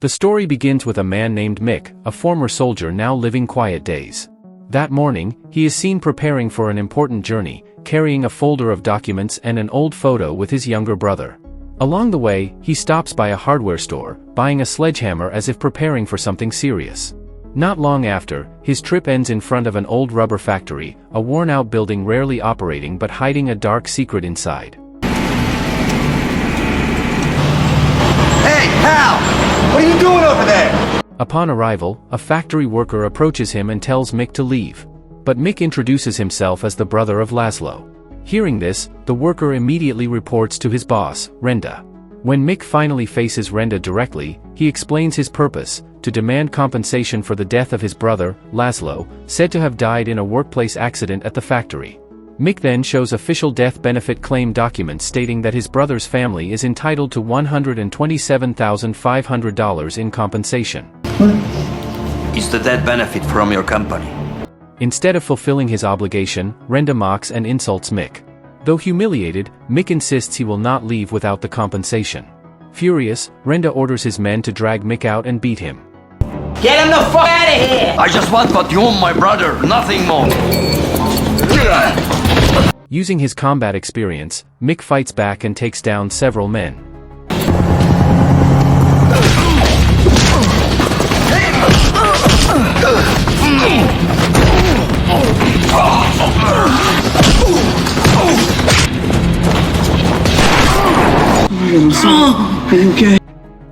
The story begins with a man named Mick, a former soldier now living quiet days. That morning, he is seen preparing for an important journey, carrying a folder of documents and an old photo with his younger brother. Along the way, he stops by a hardware store, buying a sledgehammer as if preparing for something serious. Not long after, his trip ends in front of an old rubber factory, a worn-out building rarely operating but hiding a dark secret inside. Hey, Hal! What are you doing over there? Upon arrival, a factory worker approaches him and tells Mick to leave. But Mick introduces himself as the brother of Laszlo. Hearing this, the worker immediately reports to his boss, Renda. When Mick finally faces Renda directly, he explains his purpose: to demand compensation for the death of his brother, Laszlo, said to have died in a workplace accident at the factory. Mick then shows official death benefit claim documents stating that his brother's family is entitled to $127,500 in compensation. Is the death benefit from your company? Instead of fulfilling his obligation, Renda mocks and insults Mick. Though humiliated, Mick insists he will not leave without the compensation. Furious, Renda orders his men to drag Mick out and beat him. Get him the fuck out of here! I just want what you owe my brother, nothing more. Using his combat experience, Mick fights back and takes down several men. Are you okay?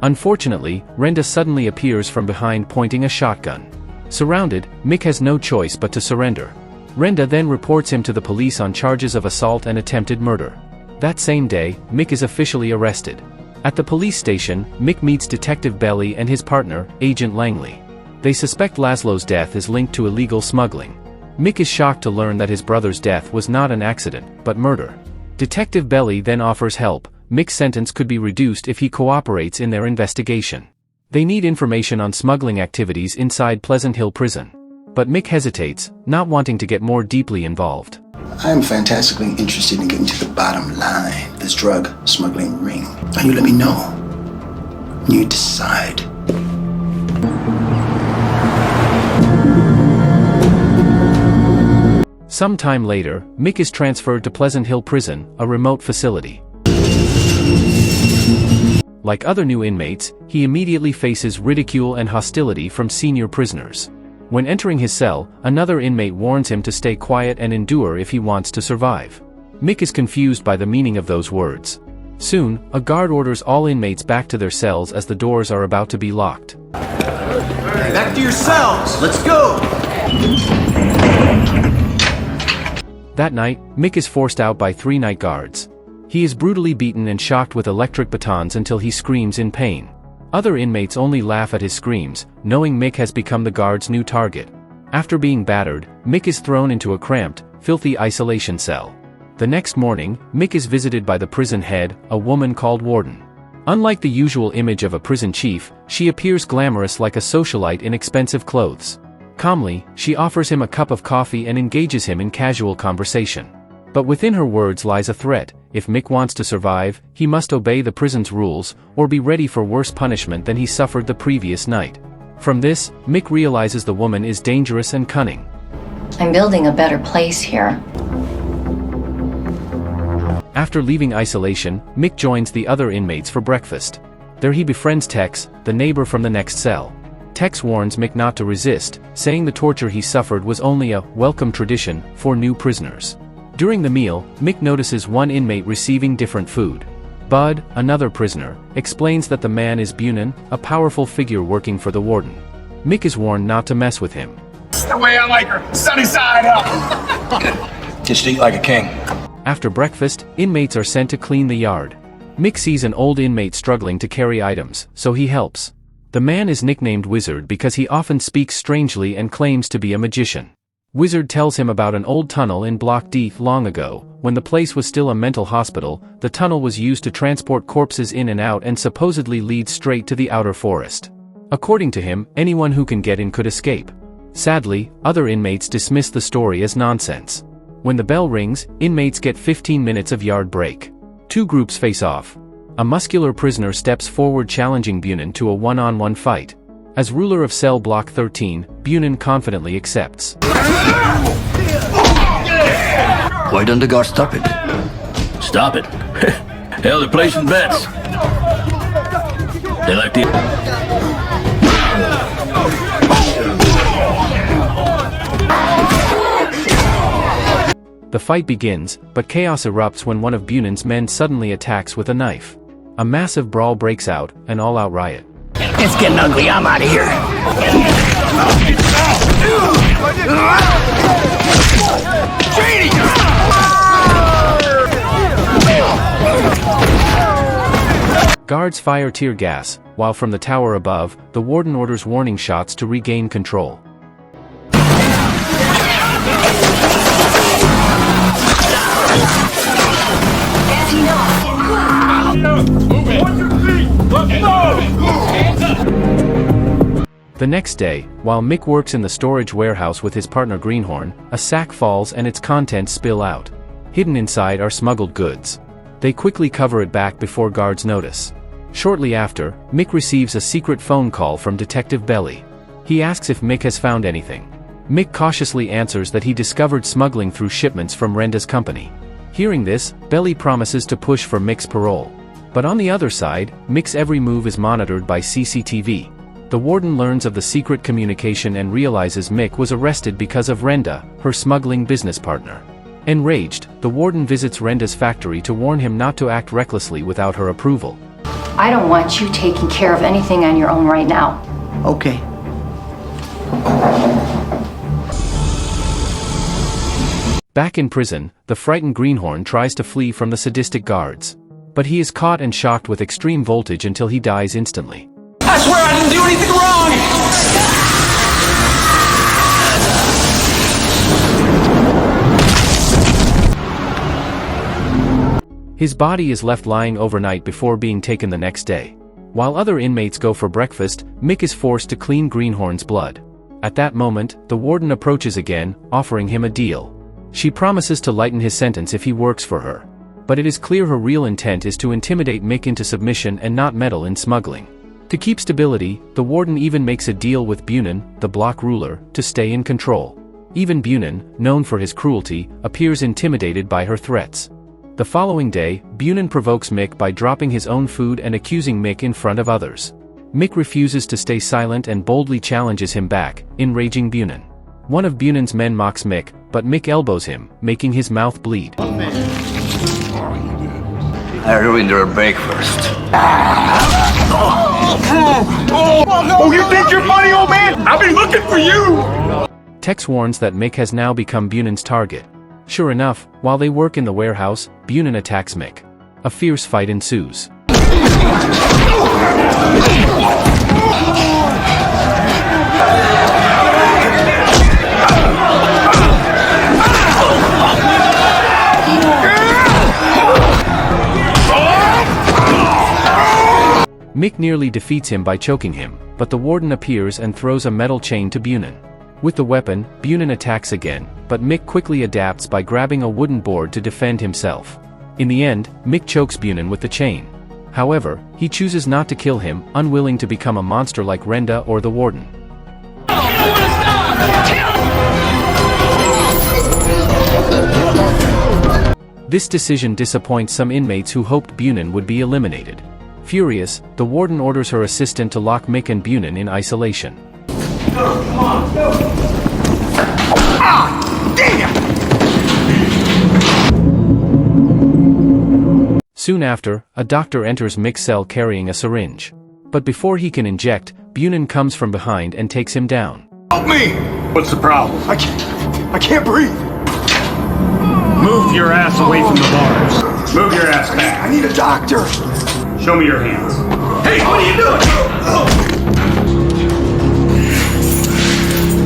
Unfortunately, Renda suddenly appears from behind pointing a shotgun. Surrounded, Mick has no choice but to surrender. Renda then reports him to the police on charges of assault and attempted murder. That same day, Mick is officially arrested. At the police station, Mick meets Detective Belly and his partner, Agent Langley. They suspect Laszlo's death is linked to illegal smuggling. Mick is shocked to learn that his brother's death was not an accident, but murder. Detective Belly then offers help. Mick's sentence could be reduced if he cooperates in their investigation. They need information on smuggling activities inside Pleasant Hill Prison. But Mick hesitates, not wanting to get more deeply involved. I am fantastically interested in getting to the bottom line of this drug smuggling ring. And you let me know when you decide. Some time later, Mick is transferred to Pleasant Hill Prison, a remote facility. Like other new inmates, he immediately faces ridicule and hostility from senior prisoners. When entering his cell, another inmate warns him to stay quiet and endure if he wants to survive. Mick is confused by the meaning of those words. Soon, a guard orders all inmates back to their cells as the doors are about to be locked. Back to your cells! Let's go! That night, Mick is forced out by 3 night guards. He is brutally beaten and shocked with electric batons until he screams in pain. Other inmates only laugh at his screams, knowing Mick has become the guard's new target. After being battered, Mick is thrown into a cramped, filthy isolation cell. The next morning, Mick is visited by the prison head, a woman called Warden. Unlike the usual image of a prison chief, she appears glamorous like a socialite in expensive clothes. Calmly, she offers him a cup of coffee and engages him in casual conversation. But within her words lies a threat: if Mick wants to survive, he must obey the prison's rules, or be ready for worse punishment than he suffered the previous night. From this, Mick realizes the woman is dangerous and cunning. I'm building a better place here. After leaving isolation, Mick joins the other inmates for breakfast. There he befriends Tex, the neighbor from the next cell. Tex warns Mick not to resist, saying the torture he suffered was only a welcome tradition for new prisoners. During the meal, Mick notices one inmate receiving different food. Bud, another prisoner, explains that the man is Bunin, a powerful figure working for the warden. Mick is warned not to mess with him. That's the way I like her, sunny side up. Just eat like a king. After breakfast, inmates are sent to clean the yard. Mick sees an old inmate struggling to carry items, so he helps. The man is nicknamed Wizard because he often speaks strangely and claims to be a magician. Wizard tells him about an old tunnel in Block D. Long ago, when the place was still a mental hospital, the tunnel was used to transport corpses in and out and supposedly lead straight to the outer forest. According to him, anyone who can get in could escape. Sadly, other inmates dismiss the story as nonsense. When the bell rings, inmates get 15 minutes of yard break. 2 groups face off. A muscular prisoner steps forward challenging Bunin to a one-on-one fight. As ruler of cell block 13, Bunin confidently accepts. Why don't the guards stop it? Stop it? Hell, they're placing bets. They like the... The fight begins, but chaos erupts when one of Bunin's men suddenly attacks with a knife. A massive brawl breaks out, an all-out riot. It's getting ugly. I'm out of here. Guards fire tear gas, while from the tower above, the warden orders warning shots to regain control. The next day, while Mick works in the storage warehouse with his partner Greenhorn, a sack falls and its contents spill out. Hidden inside are smuggled goods. They quickly cover it back before guards notice. Shortly after, Mick receives a secret phone call from Detective Belly. He asks if Mick has found anything. Mick cautiously answers that he discovered smuggling through shipments from Renda's company. Hearing this, Belly promises to push for Mick's parole. But on the other side, Mick's every move is monitored by CCTV. The warden learns of the secret communication and realizes Mick was arrested because of Renda, her smuggling business partner. Enraged, the warden visits Renda's factory to warn him not to act recklessly without her approval. I don't want you taking care of anything on your own right now. Okay. Back in prison, the frightened Greenhorn tries to flee from the sadistic guards. But he is caught and shocked with extreme voltage until he dies instantly. I swear I didn't do anything wrong! His body is left lying overnight before being taken the next day. While other inmates go for breakfast, Mick is forced to clean Greenhorn's blood. At that moment, the warden approaches again, offering him a deal. She promises to lighten his sentence if he works for her. But it is clear her real intent is to intimidate Mick into submission and not meddle in smuggling. To keep stability, the warden even makes a deal with Bunin, the block ruler, to stay in control. Even Bunin, known for his cruelty, appears intimidated by her threats. The following day, Bunin provokes Mick by dropping his own food and accusing Mick in front of others. Mick refuses to stay silent and boldly challenges him back, enraging Bunin. One of Bunin's men mocks Mick, but Mick elbows him, making his mouth bleed. I ruined their breakfast. Oh, you think you're funny, old man? I've been looking for you! Tex warns that Mick has now become Bunin's target. Sure enough, while they work in the warehouse, Bunin attacks Mick. A fierce fight ensues. Mick nearly defeats him by choking him, but the warden appears and throws a metal chain to Bunin. With the weapon, Bunin attacks again, but Mick quickly adapts by grabbing a wooden board to defend himself. In the end, Mick chokes Bunin with the chain. However, he chooses not to kill him, unwilling to become a monster like Renda or the warden. This decision disappoints some inmates who hoped Bunin would be eliminated. Furious, the warden orders her assistant to lock Mick and Bunin in isolation. Soon after, a doctor enters Mick's cell carrying a syringe. But before he can inject, Bunin comes from behind and takes him down. Help me! What's the problem? I can't breathe. Move your ass away from the bars. Move your ass back. I need a doctor. Show me your hands. Hey, what are you doing?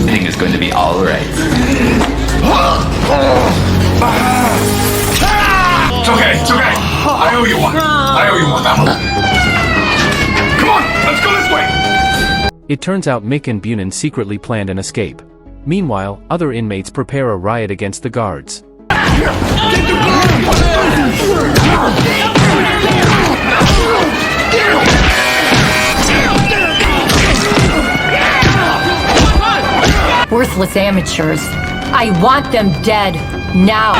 Everything is going to be all right. It's okay, it's okay. I owe you one. Come on, let's go this way. It turns out Mick and Bunin secretly planned an escape. Meanwhile, other inmates prepare a riot against the guards. worthless amateurs. I want them dead, now.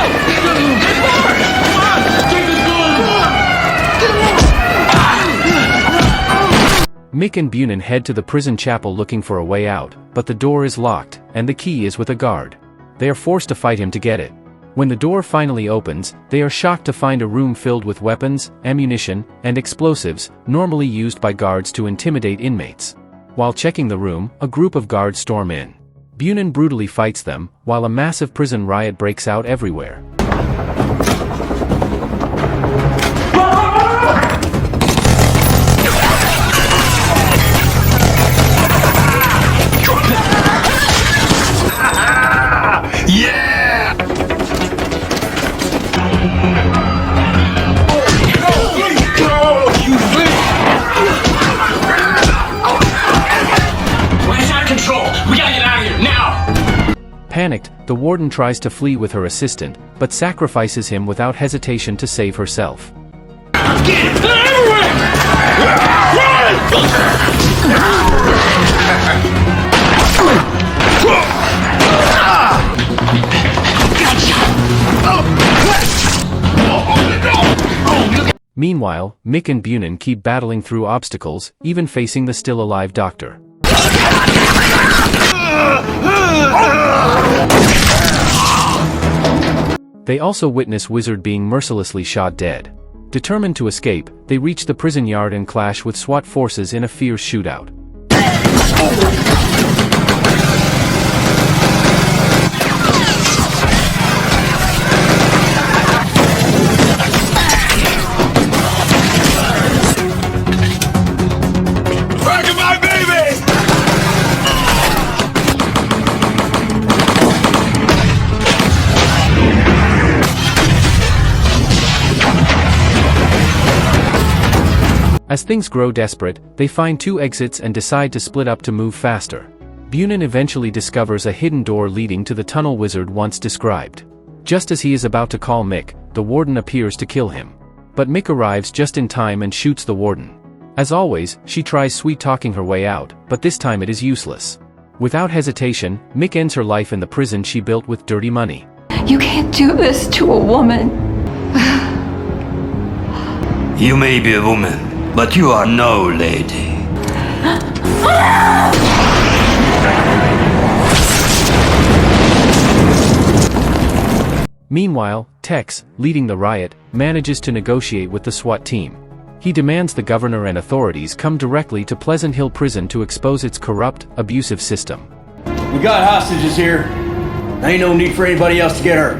Mick and Bunin head to the prison chapel looking for a way out, but the door is locked, and the key is with a guard. They are forced to fight him to get it. When the door finally opens, they are shocked to find a room filled with weapons, ammunition, and explosives, normally used by guards to intimidate inmates. While checking the room, a group of guards storm in. Bunin brutally fights them, while a massive prison riot breaks out everywhere. Yeah! Where's our control? We gotta get out of here now! Panicked, the warden tries to flee with her assistant, but sacrifices him without hesitation to save herself. Meanwhile, Mick and Bunin keep battling through obstacles, even facing the still-alive doctor. They also witness Wizard being mercilessly shot dead. Determined to escape, they reach the prison yard and clash with SWAT forces in a fierce shootout. As things grow desperate, they find two exits and decide to split up to move faster. Bunin eventually discovers a hidden door leading to the tunnel Wizard once described. Just as he is about to call Mick, the warden appears to kill him. But Mick arrives just in time and shoots the warden. As always, she tries sweet-talking her way out, but this time it is useless. Without hesitation, Mick ends her life in the prison she built with dirty money. You can't do this to a woman. You may be a woman, but you are no lady. Meanwhile, Tex, leading the riot, manages to negotiate with the SWAT team. He demands the governor and authorities come directly to Pleasant Hill Prison to expose its corrupt, abusive system. We got hostages here. Ain't no need for anybody else to get hurt.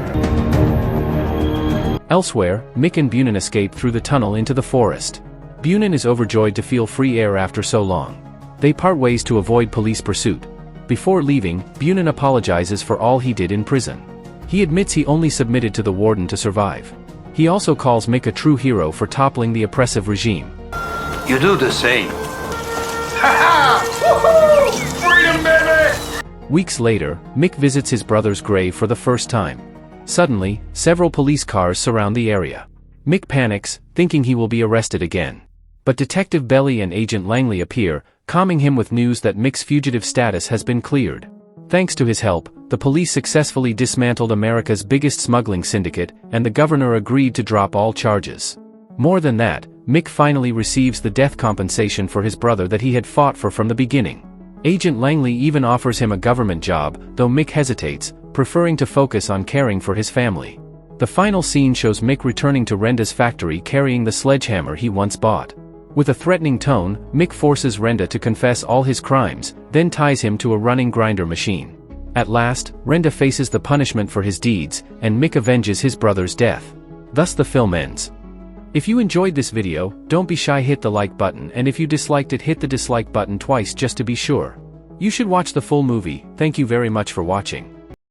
Elsewhere, Mick and Bunin escape through the tunnel into the forest. Bunin is overjoyed to feel free air after so long. They part ways to avoid police pursuit. Before leaving, Bunin apologizes for all he did in prison. He admits he only submitted to the warden to survive. He also calls Mick a true hero for toppling the oppressive regime. You do the same. Freedom, baby! Weeks later, Mick visits his brother's grave for the first time. Suddenly, several police cars surround the area. Mick panics, thinking he will be arrested again. But Detective Belly and Agent Langley appear, calming him with news that Mick's fugitive status has been cleared. Thanks to his help, the police successfully dismantled America's biggest smuggling syndicate, and the governor agreed to drop all charges. More than that, Mick finally receives the death compensation for his brother that he had fought for from the beginning. Agent Langley even offers him a government job, though Mick hesitates, preferring to focus on caring for his family. The final scene shows Mick returning to Renda's factory carrying the sledgehammer he once bought. With a threatening tone, Mick forces Renda to confess all his crimes, then ties him to a running grinder machine. At last, Renda faces the punishment for his deeds, and Mick avenges his brother's death. Thus the film ends. If you enjoyed this video, don't be shy, hit the like button, and if you disliked it, hit the dislike button twice just to be sure. You should watch the full movie. Thank you very much for watching.